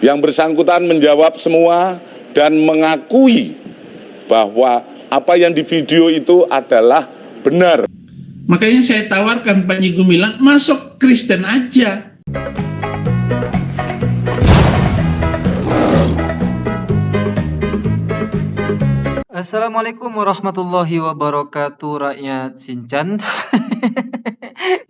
Yang bersangkutan menjawab semua dan mengakui bahwa apa yang di video itu adalah benar. Makanya saya tawarkan Panji Gumilang masuk Kristen aja. Assalamualaikum warahmatullahi wabarakatuh, rakyat Sinchan.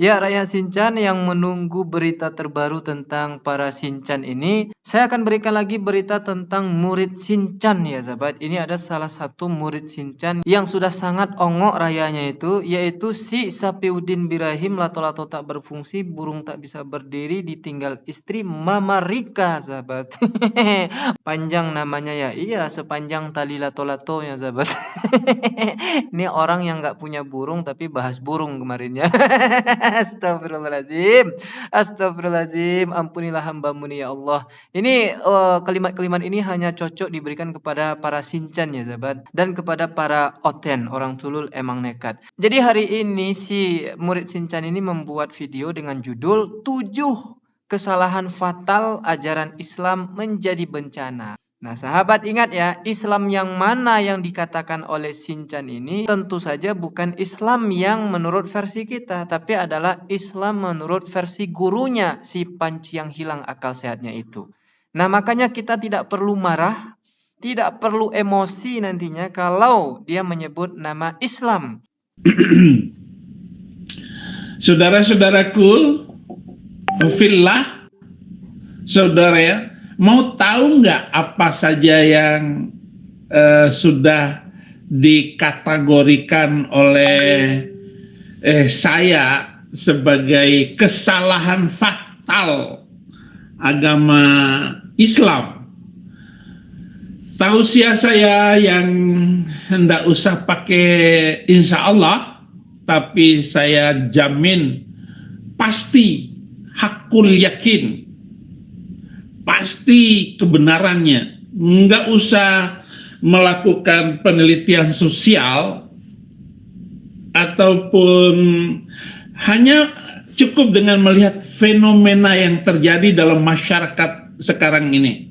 Ya, rakyat Sinchan yang menunggu berita terbaru tentang para Sinchan ini, saya akan berikan lagi berita tentang murid Sinchan ya sahabat. Ini ada salah satu murid Sinchan yang sudah sangat ongok rayanya itu, yaitu si Sapiuddin Birahim, lato-lato tak berfungsi, burung tak bisa berdiri, ditinggal istri Mama Rika sahabat. Panjang namanya ya, iya sepanjang tali lato-lato ya sahabat. Ini orang yang nggak punya burung tapi bahas burung kemarin ya. Astagfirullahaladzim, astagfirullahaladzim, ampunilah hambamu nih ya Allah. Ini kalimat-kalimat ini hanya cocok diberikan kepada para Sinchan ya sahabat, dan kepada para Oten, orang tulul emang nekat. Jadi hari ini si murid Sinchan ini membuat video dengan judul 7 kesalahan fatal ajaran Islam menjadi bencana. Nah sahabat ingat ya, Islam yang mana yang dikatakan oleh Sinchan ini tentu saja bukan Islam yang menurut versi kita, tapi adalah Islam menurut versi gurunya, si Panji yang hilang akal sehatnya itu. Nah makanya kita tidak perlu marah, tidak perlu emosi nantinya kalau dia menyebut nama Islam. Saudara-saudaraku, fillah, saudara ya, mau tahu nggak apa saja yang sudah dikategorikan oleh saya sebagai kesalahan fatal agama Islam? Tausiah saya yang hendak usah pakai insya Allah, tapi saya jamin pasti hakul yakin, pasti kebenarannya. Nggak usah melakukan penelitian sosial ataupun hanya cukup dengan melihat fenomena yang terjadi dalam masyarakat sekarang ini.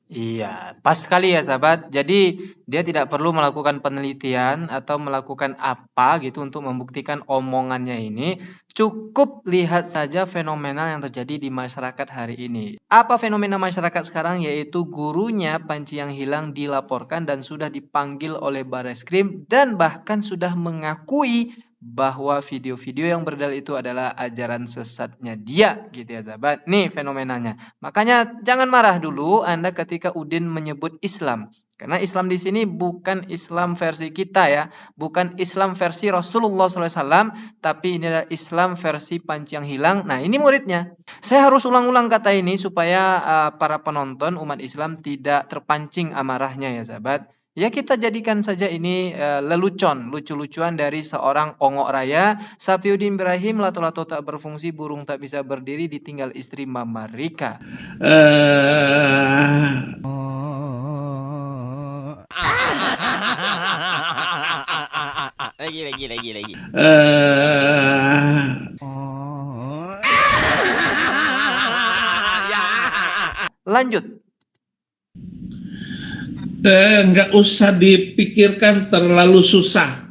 Iya, pas sekali ya sahabat. Jadi dia tidak perlu melakukan penelitian atau melakukan apa gitu untuk membuktikan omongannya ini. Cukup lihat saja fenomena yang terjadi di masyarakat hari ini. Apa fenomena masyarakat sekarang? Yaitu gurunya Panji yang hilang dilaporkan dan sudah dipanggil oleh Bareskrim dan bahkan sudah mengakui bahwa video-video yang berdalil itu adalah ajaran sesatnya dia gitu ya sahabat. Nih fenomenanya. Makanya jangan marah dulu Anda ketika Udin menyebut Islam. Karena Islam di sini bukan Islam versi kita ya, bukan Islam versi Rasulullah SAW, tapi ini adalah Islam versi Panji yang hilang. Nah ini muridnya. Saya harus ulang-ulang kata ini supaya para penonton umat Islam tidak terpancing amarahnya ya sahabat. Ya kita jadikan saja ini lelucon, lucu-lucuan dari seorang ongok raya, Sapiuddin Birahim, lato-lato tak berfungsi, burung tak bisa berdiri, ditinggal istri Mama Rika. Lagi. Lanjut. Nggak usah dipikirkan terlalu susah.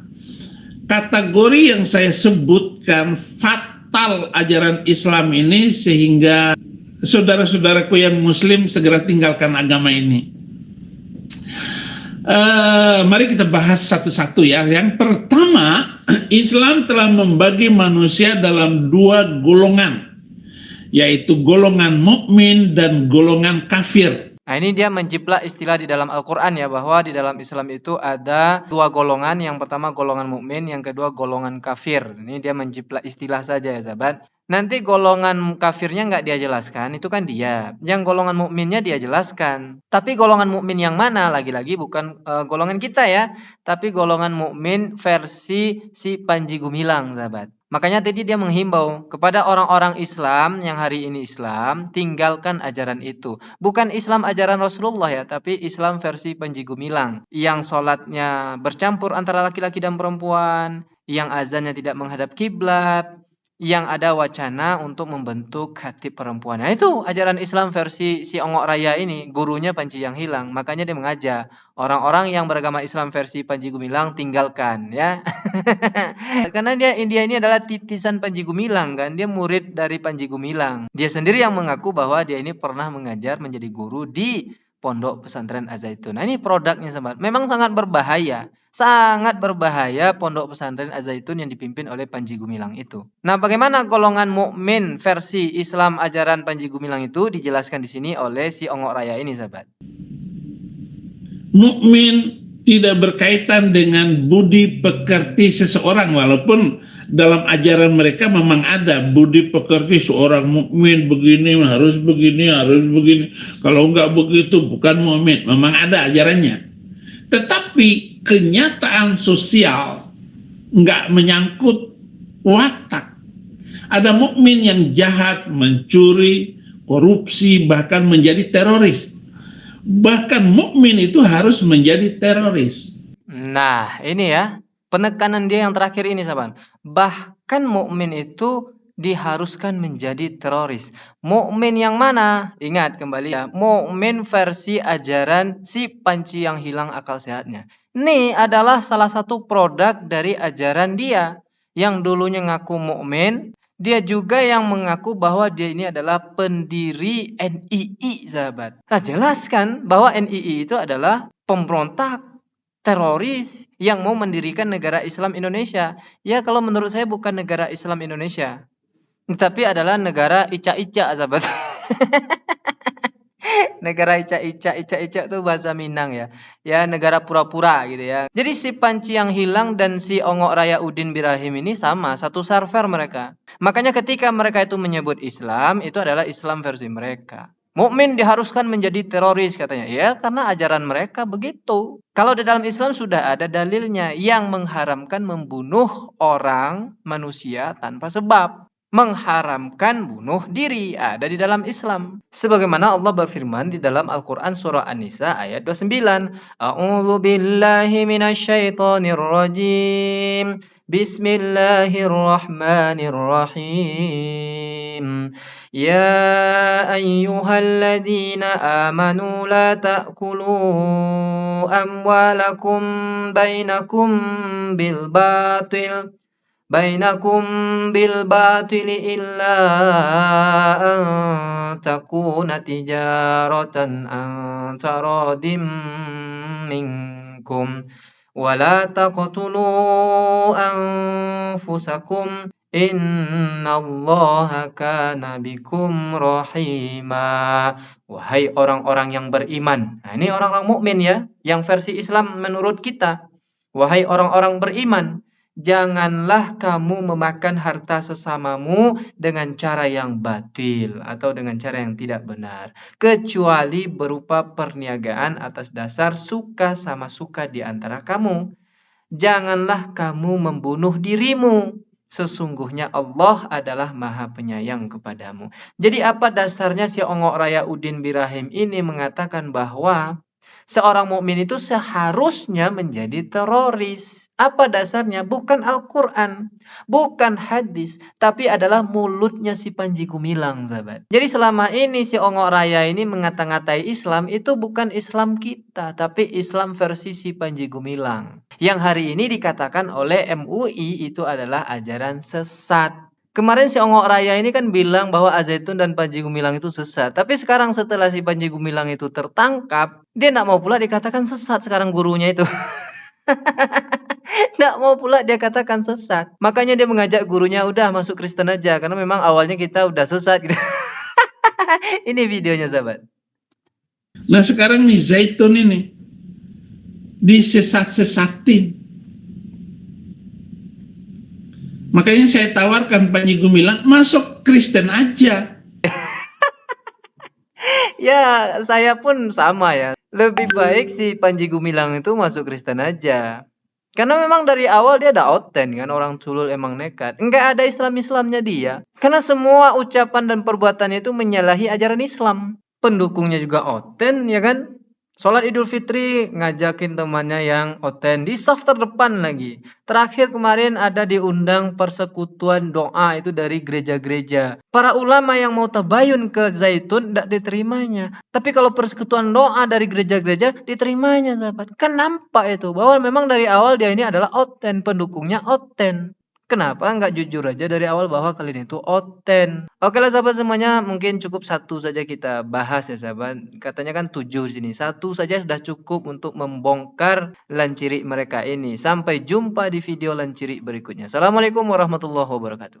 Kategori yang saya sebutkan fatal ajaran Islam ini sehingga saudara-saudaraku yang muslim segera tinggalkan agama ini. Mari kita bahas satu-satu ya. Yang pertama, Islam telah membagi manusia dalam 2 golongan, yaitu golongan mukmin dan golongan kafir. Nah ini dia menjiplak istilah di dalam Al-Quran ya, bahwa di dalam Islam itu ada 2 golongan. Yang pertama golongan mukmin, yang kedua golongan kafir. Ini dia menjiplak istilah saja ya sahabat. Nanti golongan kafirnya nggak dia jelaskan, itu kan dia. Yang golongan mukminnya dia jelaskan. Tapi golongan mukmin yang mana? Lagi-lagi bukan golongan kita ya, tapi golongan mukmin versi si Panji Gumilang sahabat. Makanya tadi dia menghimbau kepada orang-orang Islam yang hari ini Islam, tinggalkan ajaran itu. Bukan Islam ajaran Rasulullah ya, tapi Islam versi Panji Gumilang. Yang sholatnya bercampur antara laki-laki dan perempuan, yang azannya tidak menghadap kiblat, yang ada wacana untuk membentuk khatib perempuan. Nah, itu ajaran Islam versi si Ongok Raya ini, gurunya Panji yang hilang. Makanya dia mengajak orang-orang yang beragama Islam versi Panji Gumilang tinggalkan ya. Karena dia ini adalah titisan Panji Gumilang kan, dia murid dari Panji Gumilang. Dia sendiri yang mengaku bahwa dia ini pernah mengajar menjadi guru di Pondok Pesantren Az-Zaitun. Nah, ini produknya sahabat. Memang sangat berbahaya. Sangat berbahaya Pondok Pesantren Az-Zaitun yang dipimpin oleh Panji Gumilang itu. Nah, bagaimana golongan mukmin versi Islam ajaran Panji Gumilang itu dijelaskan di sini oleh si Ongok Raya ini, sahabat. Mukmin tidak berkaitan dengan budi pekerti seseorang, walaupun dalam ajaran mereka memang ada budi pekerti seorang mukmin begini harus begini, kalau enggak begitu bukan mukmin. Memang ada ajarannya, tetapi kenyataan sosial enggak menyangkut watak. Ada mukmin yang jahat, mencuri, korupsi, bahkan menjadi teroris. Bahkan mukmin itu harus menjadi teroris. Nah, ini ya, penekanan dia yang terakhir ini, sahabat. Bahkan mukmin itu diharuskan menjadi teroris. Mukmin yang mana? Ingat kembali ya, mukmin versi ajaran si Panji yang hilang akal sehatnya. Ini adalah salah satu produk dari ajaran dia yang dulunya ngaku mukmin. Dia juga yang mengaku bahwa dia ini adalah pendiri NII, sahabat. Nah, jelaskan bahwa NII itu adalah pemberontak, teroris yang mau mendirikan negara Islam Indonesia. Ya, kalau menurut saya bukan negara Islam Indonesia, tapi adalah negara ica-ica, sahabat. Negara ica-ica itu bahasa Minang ya. Ya, negara pura-pura gitu ya. Jadi si Panji yang hilang dan si Ongok Raya Udin Birahim ini sama, satu server mereka. Makanya ketika mereka itu menyebut Islam, itu adalah Islam versi mereka. Mukmin diharuskan menjadi teroris katanya. Ya, karena ajaran mereka begitu. Kalau di dalam Islam sudah ada dalilnya yang mengharamkan membunuh orang, manusia tanpa sebab. Mengharamkan bunuh diri ada di dalam Islam. Sebagaimana Allah berfirman di dalam Al-Qur'an surah An-Nisa ayat 29, A'udzu billahi minasyaitonir rajim. Bismillahirrahmanirrahim. Ya ayyuhalladzina amanu la ta'kulu amwalakum bainakum bil batil illa an takuna tijaratan an taradim minkum wala taqtulu anfusakum innallaha kana bikum rahima. Wahai orang-orang yang beriman. Nah, ini orang-orang mukmin ya, yang versi Islam menurut kita. Wahai orang-orang beriman, janganlah kamu memakan harta sesamamu dengan cara yang batil atau dengan cara yang tidak benar, kecuali berupa perniagaan atas dasar suka sama suka di antara kamu. Janganlah kamu membunuh dirimu. Sesungguhnya Allah adalah Maha Penyayang kepadamu. Jadi apa dasarnya si Ongok Raya Udin Birahim ini mengatakan bahwa seorang mukmin itu seharusnya menjadi teroris? Apa dasarnya? Bukan Al-Quran, bukan hadis, tapi adalah mulutnya si Panji Gumilang, sahabat. Jadi selama ini si Ongok Raya ini ngata-ngatai Islam, itu bukan Islam kita, tapi Islam versi si Panji Gumilang. Yang hari ini dikatakan oleh MUI itu adalah ajaran sesat. Kemarin si Ongok Raya ini kan bilang bahwa Az-Zaitun dan Panji Gumilang itu sesat. Tapi sekarang setelah si Panji Gumilang itu tertangkap, dia tidak mau pula dikatakan sesat sekarang gurunya itu. Tidak mau pula dia katakan sesat. Makanya dia mengajak gurunya, udah masuk Kristen aja. Karena memang awalnya kita udah sesat gitu. Ini videonya, sahabat. Nah sekarang nih Zaitun ini disesat-sesatin. Makanya saya tawarkan Panji Gumilang, masuk Kristen aja. Ya, saya pun sama ya. Lebih baik si Panji Gumilang itu masuk Kristen aja. Karena memang dari awal dia ada oten kan, orang culul emang nekat. Enggak ada Islam-Islamnya dia. Karena semua ucapan dan perbuatannya itu menyalahi ajaran Islam. Pendukungnya juga oten ya kan. Sholat Idul Fitri ngajakin temannya yang oten di saf terdepan lagi. Terakhir kemarin ada diundang persekutuan doa itu dari gereja-gereja. Para ulama yang mau tabayun ke Zaitun tidak diterimanya. Tapi kalau persekutuan doa dari gereja-gereja diterimanya, sahabat. Kan nampak itu bahwa memang dari awal dia ini adalah oten, pendukungnya oten. Kenapa nggak jujur aja dari awal bahwa kalian itu oten? Oke lah sahabat semuanya, mungkin cukup satu saja kita bahas ya sahabat. Katanya kan 7 sini. Satu saja sudah cukup untuk membongkar lanciri mereka ini. Sampai jumpa di video lanciri berikutnya. Assalamualaikum warahmatullahi wabarakatuh.